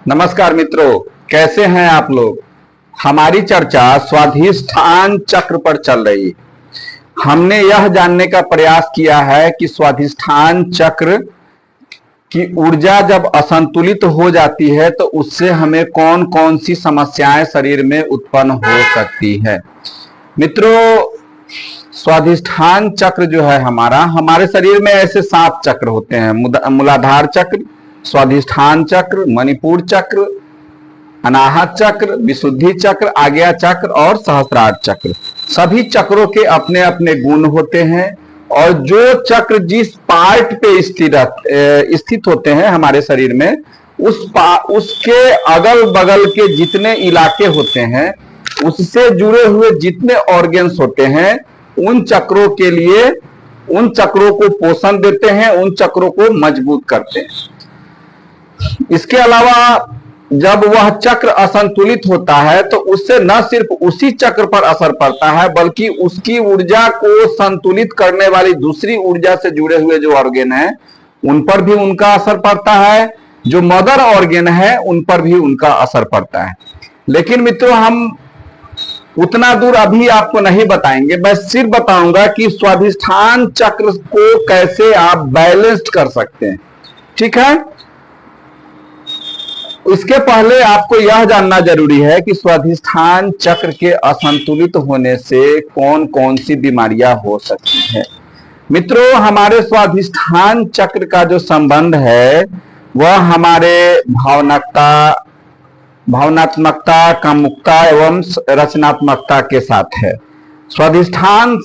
नमस्कार मित्रों, कैसे हैं आप लोग। हमारी चर्चा स्वाधिष्ठान चक्र पर चल रही है। हमने यह जानने का प्रयास किया है कि स्वाधिष्ठान चक्र की ऊर्जा जब असंतुलित हो जाती है तो उससे हमें कौन कौन सी समस्याएं शरीर में उत्पन्न हो सकती है। मित्रों, स्वाधिष्ठान चक्र जो है हमारे शरीर में ऐसे 7 चक्र होते हैं। मूलाधार चक्र, स्वाधिष्ठान चक्र, मणिपुर चक्र, अनाहत चक्र, विशुद्धि चक्र, आज्ञा चक्र और सहस्रार चक्र। सभी चक्रों के अपने अपने गुण होते हैं और जो चक्र जिस पार्ट पे स्थित होते हैं हमारे शरीर में, उसके अगल बगल के जितने इलाके होते हैं, उससे जुड़े हुए जितने ऑर्गन्स होते हैं, उन चक्रों के लिए उन चक्रों को पोषण देते हैं, उन चक्रों को मजबूत करते हैं। इसके अलावा जब वह चक्र असंतुलित होता है तो उससे न सिर्फ उसी चक्र पर असर पड़ता है, बल्कि उसकी ऊर्जा को संतुलित करने वाली दूसरी ऊर्जा से जुड़े हुए जो ऑर्गन है उन पर भी उनका असर पड़ता है। जो मदर ऑर्गन है उन पर भी उनका असर पड़ता है। लेकिन मित्रों, हम उतना दूर अभी आपको नहीं बताएंगे। मैं सिर्फ बताऊंगा कि स्वाधिष्ठान चक्र को कैसे आप बैलेंस्ड कर सकते हैं। ठीक है, इसके पहले आपको यह जानना जरूरी है कि स्वाधिष्ठान चक्र के असंतुलित होने से कौन कौन सी बीमारियां हो सकती है। मित्रों, हमारे स्वाधिष्ठान चक्र का जो संबंध है वह हमारे भावनात्मकता, कामुकता एवं रचनात्मकता के साथ है। स्वाधिष्ठान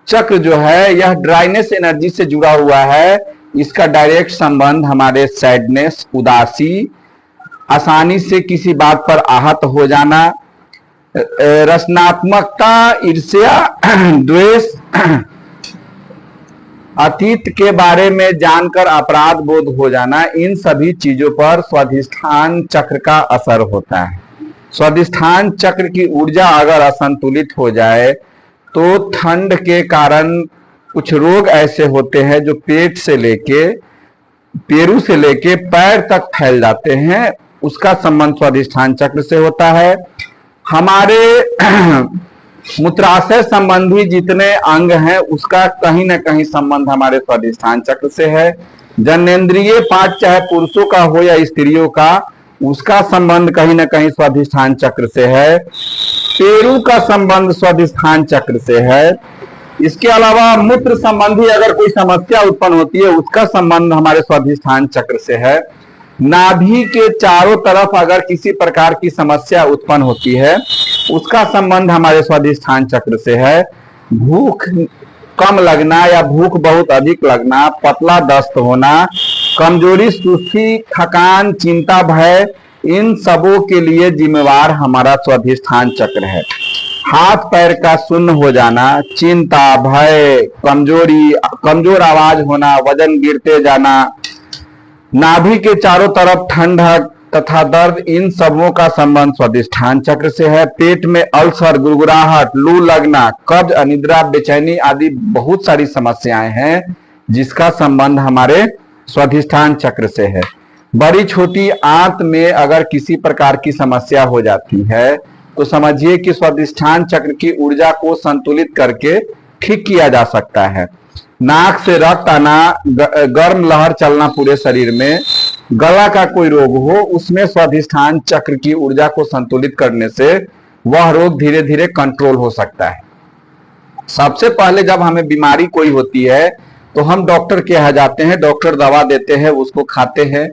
चक्र जो है यह ड्राइनेस एनर्जी से जुड़ा हुआ है। इसका डायरेक्ट संबंध हमारे सैडनेस, उदासी, आसानी से किसी बात पर आहत हो जाना, रचनात्मकता, ईर्ष्या, द्वेष, अतीत के बारे में जानकर अपराध बोध हो जाना, इन सभी चीजों पर स्वाधिष्ठान चक्र का असर होता है। स्वाधिष्ठान चक्र की ऊर्जा अगर असंतुलित हो जाए तो ठंड के कारण कुछ रोग ऐसे होते हैं जो पेट से लेके, पेरू से लेके पैर तक फैल जाते हैं। उसका संबंध स्वाधिष्ठान चक्र से होता है। हमारे मूत्राशय संबंधी जितने अंग हैं उसका कहीं ना कहीं संबंध हमारे स्वाधिष्ठान चक्र से है। जननेंद्रिय पार्ट चाहे पुरुषों का हो या स्त्रियों का, उसका संबंध कहीं ना कहीं स्वाधिष्ठान चक्र से है। पेरू का संबंध स्वाधिष्ठान चक्र से है। इसके अलावा मूत्र संबंधी अगर कोई समस्या उत्पन्न होती है उसका संबंध हमारे स्वाधिष्ठान चक्र से है। नाभि के चारों तरफ अगर किसी प्रकार की समस्या उत्पन्न होती है उसका संबंध हमारे स्वाधिष्ठान चक्र से है। भूख कम लगना या भूख बहुत अधिक लगना, पतला दस्त होना, कमजोरी, सुस्ती, थकान, चिंता, भय, इन सबों के लिए जिम्मेवार हमारा स्वाधिष्ठान चक्र है। हाथ पैर का सुन्न हो जाना, चिंता, भय, कमजोरी, कमजोर आवाज होना, वजन गिरते जाना, नाभि के चारों तरफ ठंडक तथा दर्द, इन सबों का संबंध स्वाधिष्ठान चक्र से है। पेट में अल्सर, गुड़गुड़ाहट, लू लगना, कब्ज, अनिद्रा, बेचैनी आदि बहुत सारी समस्याएं हैं जिसका संबंध हमारे स्वाधिष्ठान चक्र से है। बड़ी छोटी आंत में अगर किसी प्रकार की समस्या हो जाती है तो समझिए कि स्वाधिष्ठान चक्र की ऊर्जा को संतुलित करके ठीक किया जा सकता है। नाक से रक्त आना, गर्म लहर चलना पूरे शरीर में, गला का कोई रोग हो, उसमें स्वाधिष्ठान चक्र की ऊर्जा को संतुलित करने से वह रोग धीरे धीरे कंट्रोल हो सकता है। सबसे पहले जब हमें बीमारी कोई होती है तो हम डॉक्टर के यहाँ जाते हैं, डॉक्टर दवा देते हैं, उसको खाते हैं,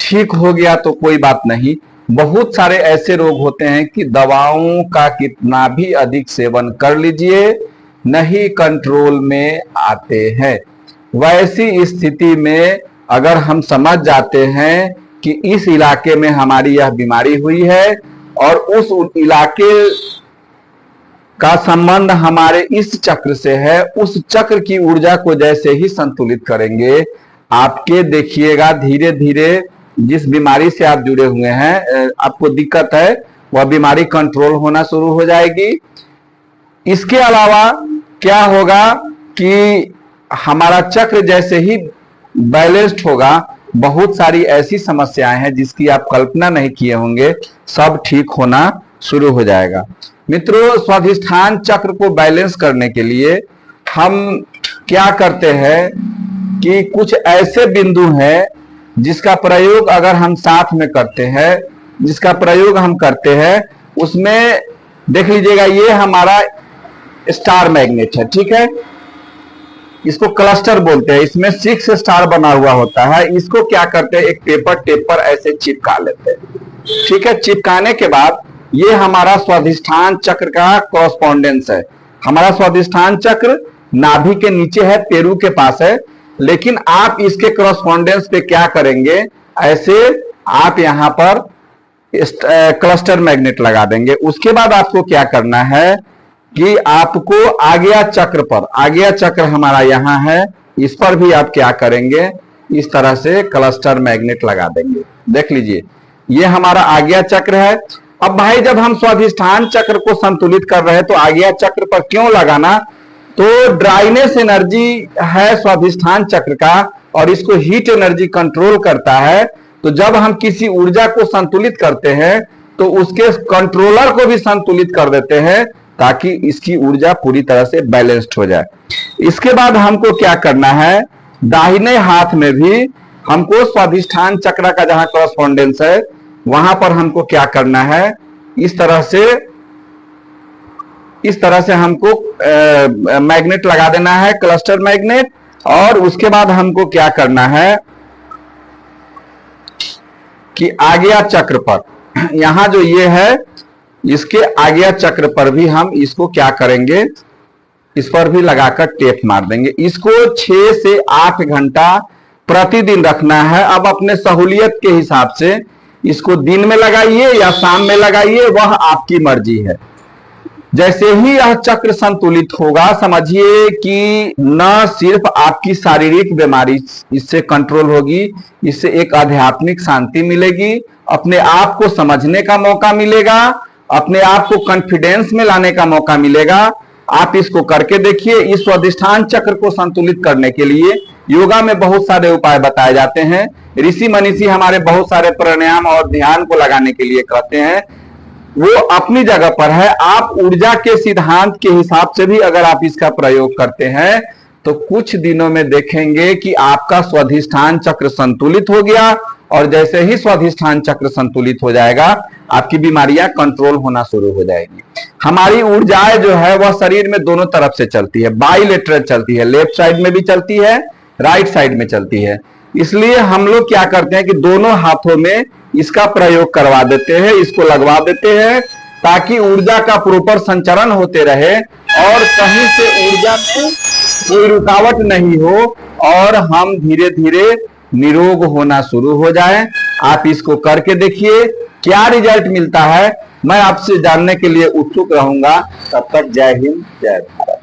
ठीक हो गया तो कोई बात नहीं। बहुत सारे ऐसे रोग होते हैं कि दवाओं का कितना भी अधिक सेवन कर लीजिए नहीं कंट्रोल में आते हैं। वैसी स्थिति में अगर हम समझ जाते हैं कि इस इलाके में हमारी यह बीमारी हुई है और उस इलाके का संबंध हमारे इस चक्र से है, उस चक्र की ऊर्जा को जैसे ही संतुलित करेंगे, आपके देखिएगा धीरे धीरे जिस बीमारी से आप जुड़े हुए हैं, आपको दिक्कत है, वह बीमारी कंट्रोल होना शुरू हो जाएगी। इसके अलावा क्या होगा कि हमारा चक्र जैसे ही बैलेंस्ड होगा बहुत सारी ऐसी समस्याएं हैं जिसकी आप कल्पना नहीं किए होंगे, सब ठीक होना शुरू हो जाएगा। मित्रों, स्वाधिष्ठान चक्र को बैलेंस करने के लिए हम क्या करते हैं कि कुछ ऐसे बिंदु हैं जिसका प्रयोग अगर हम साथ में करते हैं, जिसका प्रयोग हम करते हैं, उसमें देख लीजिएगा, ये हमारा स्टार मैग्नेट है, ठीक है, इसको क्लस्टर बोलते हैं, इसमें 6 स्टार बना हुआ होता है। इसको क्या करते हैं, एक पेपर टेप पर ऐसे चिपका लेते हैं, ठीक है। चिपकाने के बाद ये हमारा स्वाधिष्ठान चक्र का कॉरस्पॉन्डेंस है। हमारा स्वाधिष्ठान चक्र नाभि के नीचे है, पेरू के पास है, लेकिन आप इसके कॉरस्पॉन्डेंस पे क्या करेंगे, ऐसे आप यहां पर क्लस्टर मैग्नेट लगा देंगे। उसके बाद आपको क्या करना है कि आपको आज्ञा चक्र पर, आज्ञा चक्र हमारा यहां है, इस पर भी आप क्या करेंगे, इस तरह से क्लस्टर मैग्नेट लगा देंगे। देख लीजिए, ये हमारा आज्ञा चक्र है। अब भाई जब हम स्वाधिष्ठान चक्र को संतुलित कर रहे हैं तो आज्ञा चक्र पर क्यों लगाना, तो ड्राइनेस एनर्जी है स्वाधिष्ठान चक्र का और इसको हीट एनर्जी कंट्रोल करता है। तो जब हम किसी ऊर्जा को संतुलित करते हैं तो उसके कंट्रोलर को भी संतुलित कर देते हैं ताकि इसकी ऊर्जा पूरी तरह से बैलेंस्ड हो जाए। इसके बाद हमको क्या करना है, दाहिने हाथ में भी हमको स्वाधिष्ठान चक्र का जहां कॉरस्पॉन्डेंस है वहां पर हमको क्या करना है, इस तरह से हमको मैग्नेट लगा देना है, क्लस्टर मैग्नेट। और उसके बाद हमको क्या करना है कि आज्ञा चक्र पर, यहां जो ये है इसके आज्ञा चक्र पर भी हम इसको क्या करेंगे, इस पर भी लगाकर टेप मार देंगे। इसको 6 से 8 घंटा प्रतिदिन रखना है। अब अपने सहूलियत के हिसाब से इसको दिन में लगाइए या शाम में लगाइए, वह आपकी मर्जी है। जैसे ही यह चक्र संतुलित होगा, समझिए कि न सिर्फ आपकी शारीरिक बीमारी इससे कंट्रोल होगी, इससे एक आध्यात्मिक शांति मिलेगी, अपने आप को समझने का मौका मिलेगा, अपने आप को कॉन्फिडेंस में लाने का मौका मिलेगा। आप इसको करके देखिए। इस स्वाधिष्ठान चक्र को संतुलित करने के लिए योगा में बहुत सारे उपाय बताए जाते हैं। ऋषि मनीषी हमारे बहुत सारे प्राणायाम और ध्यान को लगाने के लिए कहते हैं, वो अपनी जगह पर है। आप ऊर्जा के सिद्धांत के हिसाब से भी अगर आप इसका प्रयोग करते हैं तो कुछ दिनों में देखेंगे कि आपका स्वाधिष्ठान चक्र संतुलित हो गया। और जैसे ही स्वाधिष्ठान चक्र संतुलित हो जाएगा, आपकी बीमारियां कंट्रोल होना शुरू हो जाएगी। हमारी ऊर्जाएं जो है वह शरीर में दोनों तरफ से चलती है, बाइलेटरल चलती है, लेफ्ट साइड में भी चलती है, राइट साइड में चलती है। इसलिए हम लोग क्या करते हैं कि दोनों हाथों में इसका प्रयोग करवा देते हैं, इसको लगवा देते हैं, ताकि ऊर्जा का प्रॉपर संचरण होते रहे और कहीं से ऊर्जा में कोई रुकावट नहीं हो और हम धीरे धीरे निरोग होना शुरू हो जाए। आप इसको करके देखिए, क्या रिजल्ट मिलता है मैं आपसे जानने के लिए उत्सुक रहूंगा। तब तक जय हिंद, जय भारत।